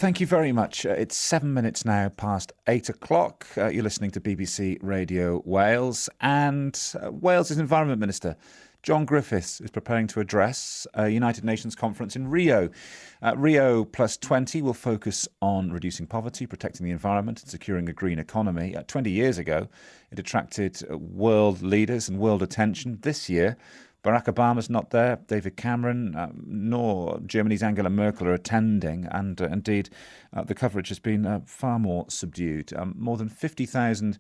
Thank you very much. It's 7 minutes now past 8 o'clock. You're listening to BBC Radio Wales, and Wales's Environment Minister, John Griffiths, is preparing to address a United Nations conference in Rio. Rio Plus 20 will focus on reducing poverty, protecting the environment and securing a green economy. 20 years ago, it attracted world leaders and world attention. This year, Barack Obama's not there, David Cameron, nor Germany's Angela Merkel are attending, and indeed the coverage has been far more subdued. More than 50,000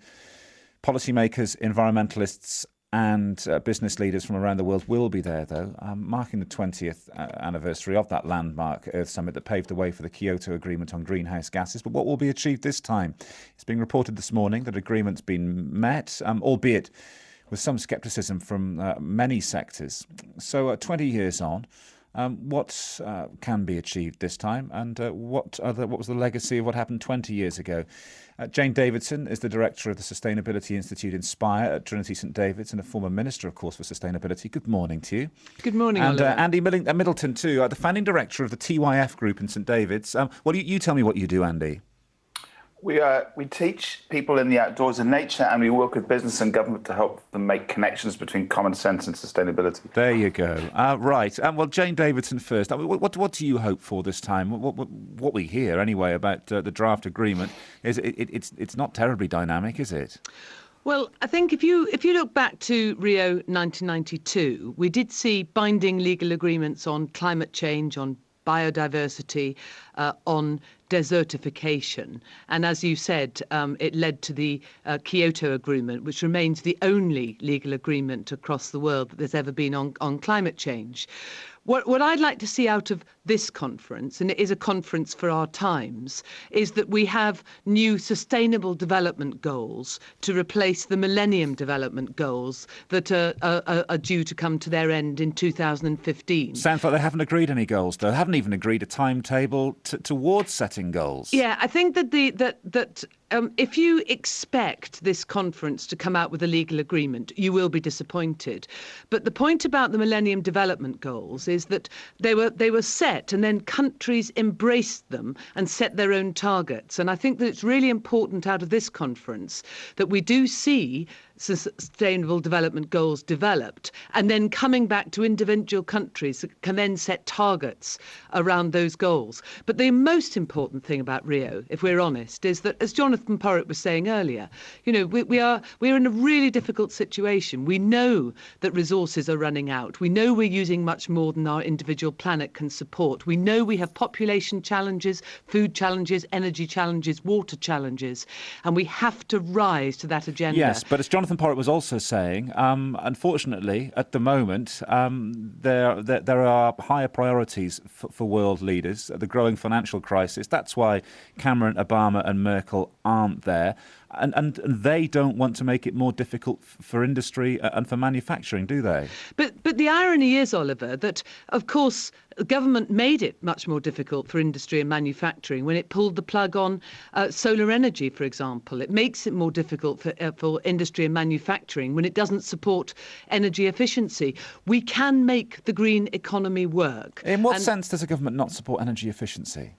policymakers, environmentalists and business leaders from around the world will be there, though, marking the 20th anniversary of that landmark Earth Summit that paved the way for the Kyoto Agreement on greenhouse gases. But what will be achieved this time? It's being reported this morning that agreement's been met, albeit with some scepticism from many sectors. So 20 years on, what can be achieved this time, and what was the legacy of what happened 20 years ago? Jane Davidson is the director of the Sustainability Institute Inspire at Trinity St David's and a former minister, of course, for sustainability. Good morning to you. Good morning, and Oliver. Andy Middleton too, the founding director of the TYF Group in St David's. Well, you tell me what you do, Andy. We teach people in the outdoors and nature, and we work with business and government to help them make connections between common sense and sustainability. There you go. Right. Well, Jane Davidson first. What do you hope for this time? What we hear anyway about the draft agreement is it's not terribly dynamic, is it? Well, I think if you look back to Rio 1992, we did see binding legal agreements on climate change, on biodiversity, on desertification. And as you said, it led to the Kyoto Agreement, which remains the only legal agreement across the world that there's ever been on climate change. What I'd like to see out of this conference, and it is a conference for our times, is that we have new sustainable development goals to replace the Millennium Development Goals that are due to come to their end in 2015. Sounds like they haven't agreed any goals, though. They haven't even agreed a timetable towards setting goals. Yeah, I think that if you expect this conference to come out with a legal agreement, you will be disappointed. But the point about the Millennium Development Goals is that they were set, and then countries embraced them and set their own targets. And I think that it's really important out of this conference that we do see sustainable development goals developed, and then coming back to individual countries that can then set targets around those goals. But the most important thing about Rio, if we're honest, is that, as Jonathan Porritt was saying earlier, we're in a really difficult situation. We know that resources are running out. We know we're using much more than our individual planet can support. We know we have population challenges, food challenges, energy challenges, water challenges, and we have to rise to that agenda. Yes, but as Jonathan Porritt was also saying, unfortunately, at the moment, there are higher priorities for world leaders. The growing financial crisis. That's why Cameron, Obama and Merkel aren't there. And they don't want to make it more difficult for industry and for manufacturing, do they? But the irony is, Oliver, that, of course, the government made it much more difficult for industry and manufacturing when it pulled the plug on solar energy, for example. It makes it more difficult for industry and manufacturing when it doesn't support energy efficiency. We can make the green economy work. In what sense does the government not support energy efficiency?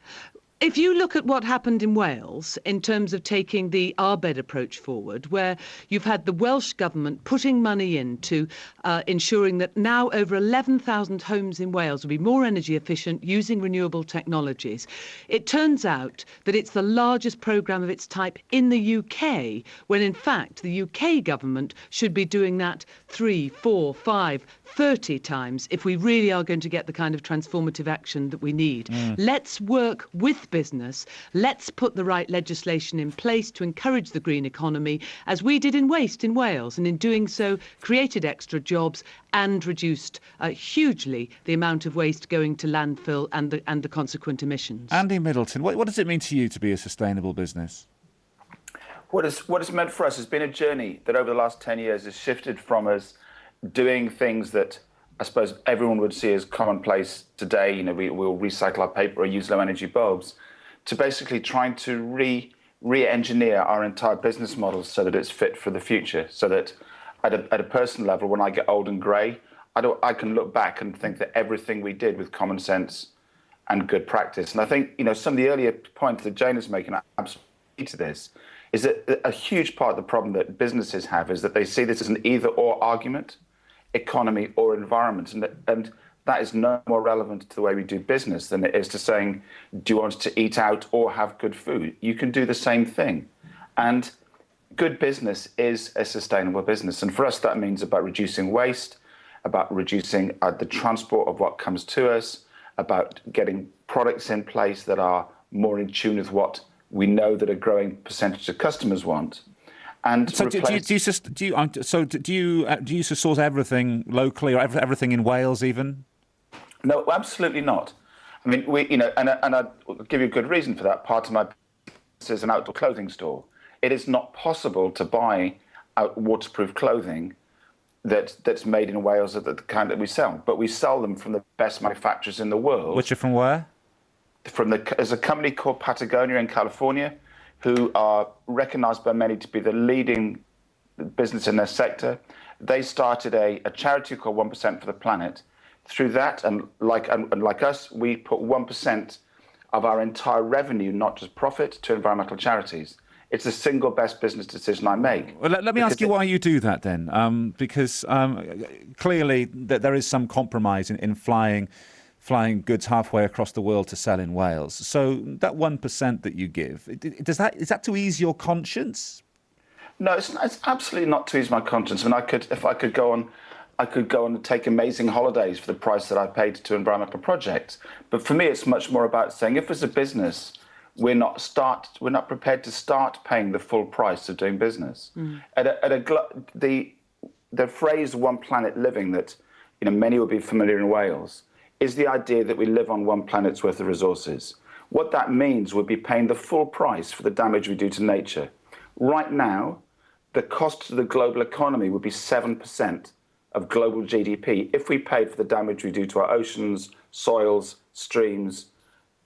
If you look at what happened in Wales in terms of taking the Arbed approach forward, where you've had the Welsh government putting money into ensuring that now over 11,000 homes in Wales will be more energy efficient using renewable technologies, it turns out that it's the largest programme of its type in the UK, when in fact the UK government should be doing that 3, 4, 5, 30 times if we really are going to get the kind of transformative action that we need. Let's work with business. Let's put the right legislation in place to encourage the green economy, as we did in waste in Wales, and in doing so created extra jobs and reduced hugely the amount of waste going to landfill and the consequent emissions. Andy Middleton, what does it mean to you to be a sustainable business? What it's meant for us has been a journey that over the last 10 years has shifted from us doing things that I suppose everyone would see as commonplace today, we'll recycle our paper or use low energy bulbs, to basically trying to re-engineer our entire business model so that it's fit for the future, so that at a personal level, when I get old and grey, I can look back and think that everything we did with common sense and good practice. And I think, some of the earlier points that Jane is making are absolutely to this, is that a huge part of the problem that businesses have is that they see this as an either-or argument, economy or environment. And that is no more relevant to the way we do business than it is to saying, do you want to eat out or have good food? You can do the same thing. And good business is a sustainable business. And for us, that means about reducing waste, about reducing the transport of what comes to us, about getting products in place that are more in tune with what we know that a growing percentage of customers want. And so do you source everything locally, or everything in Wales even? No, absolutely not. I mean, and I'll give you a good reason for that. Part of my business is an outdoor clothing store. It is not possible to buy waterproof clothing that's made in Wales of the kind that we sell, but we sell them from the best manufacturers in the world. Which are from where? There's a company called Patagonia in California, who are recognised by many to be the leading business in their sector. They started a charity called 1% for the Planet. Through that, and like us, we put 1% of our entire revenue, not just profit, to environmental charities. It's the single best business decision I make. Well, let me ask you why you do that then, because clearly there is some compromise in flying goods halfway across the world to sell in Wales. So that 1% that you give, is that to ease your conscience? No, it's absolutely not to ease my conscience. I mean, if I could go on and take amazing holidays for the price that I paid to environmental projects. But for me, it's much more about saying, if as a business we're not prepared to start paying the full price of doing business. The phrase "one planet living" that many will be familiar in Wales is the idea that we live on one planet's worth of resources. What that means would be paying the full price for the damage we do to nature. Right now, the cost to the global economy would be 7% of global GDP if we paid for the damage we do to our oceans, soils, streams,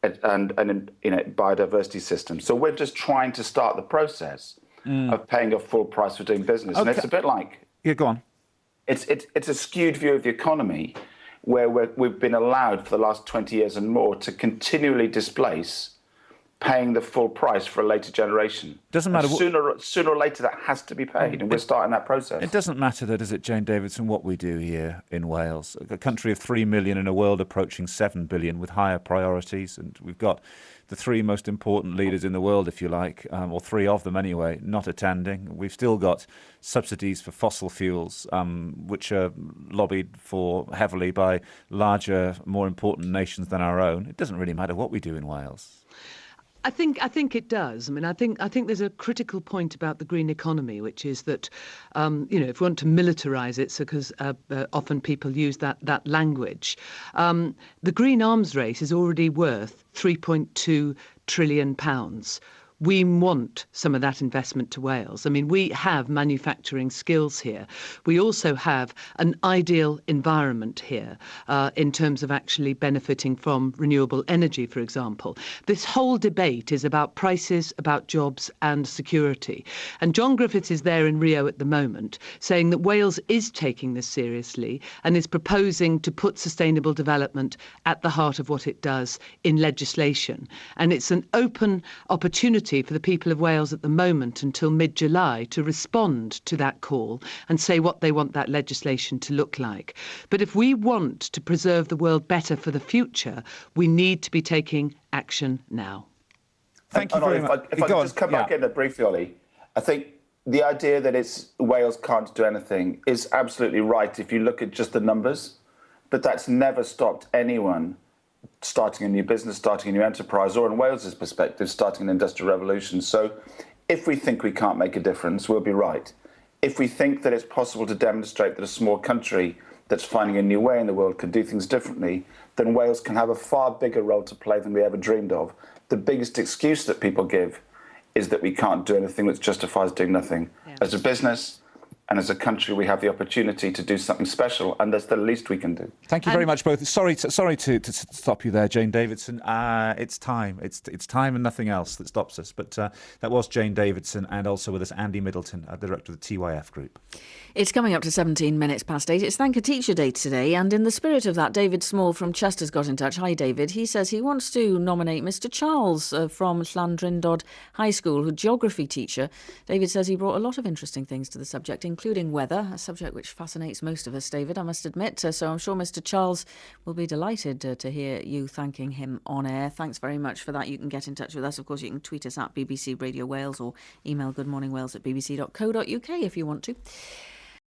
and biodiversity systems. So we're just trying to start the process of paying a full price for doing business. Okay. And it's a bit like... Yeah, go on. It's a skewed view of the economy where we've been allowed for the last 20 years and more to continually displace paying the full price for a later generation. Doesn't matter. Sooner or later, that has to be paid, and we're starting that process. It doesn't matter, though, does it, Jane Davidson, what we do here in Wales? A country of 3 million in a world approaching 7 billion with higher priorities, and we've got the three most important leaders in the world, if you like, or three of them anyway, not attending. We've still got subsidies for fossil fuels, which are lobbied for heavily by larger, more important nations than our own. It doesn't really matter what we do in Wales. I think it does. I mean, I think there's a critical point about the green economy, which is that, if we want to militarise it, because often people use that language, the green arms race is already worth £3.2 trillion. We want some of that investment to Wales. I mean, we have manufacturing skills here. We also have an ideal environment here in terms of actually benefiting from renewable energy, for example. This whole debate is about prices, about jobs and security. And John Griffiths is there in Rio at the moment saying that Wales is taking this seriously and is proposing to put sustainable development at the heart of what it does in legislation. And it's an open opportunity for the people of Wales at the moment until mid-July to respond to that call and say what they want that legislation to look like. But if we want to preserve the world better for the future, we need to be taking action now. Thank you very much. If I could just come back in there briefly, Ollie, I think the idea that Wales can't do anything is absolutely right if you look at just the numbers, but that's never stopped anyone starting a new business, starting a new enterprise, or in Wales's perspective, starting an industrial revolution. So if we think we can't make a difference, we'll be right. If we think that it's possible to demonstrate that a small country that's finding a new way in the world can do things differently, then Wales can have a far bigger role to play than we ever dreamed of. The biggest excuse that people give is that we can't do anything which justifies doing nothing. Yeah. As a business, And as a country, we have the opportunity to do something special, and that's the least we can do. Thank you very much, both. Sorry to stop you there, Jane Davidson. It's time. It's time and nothing else that stops us. But that was Jane Davidson, and also with us Andy Middleton, Director of the TYF Group. It's coming up to 17 minutes past 8. It's Thank a Teacher Day today, and in the spirit of that, David Small from Chester's got in touch. Hi, David. He says he wants to nominate Mr Charles from Llandrindod High School, a geography teacher. David says he brought a lot of interesting things to the subject, including weather, a subject which fascinates most of us, David, I must admit. So I'm sure Mr Charles will be delighted to hear you thanking him on air. Thanks very much for that. You can get in touch with us. Of course, you can tweet us at BBC Radio Wales or email goodmorningwales@bbc.co.uk if you want to.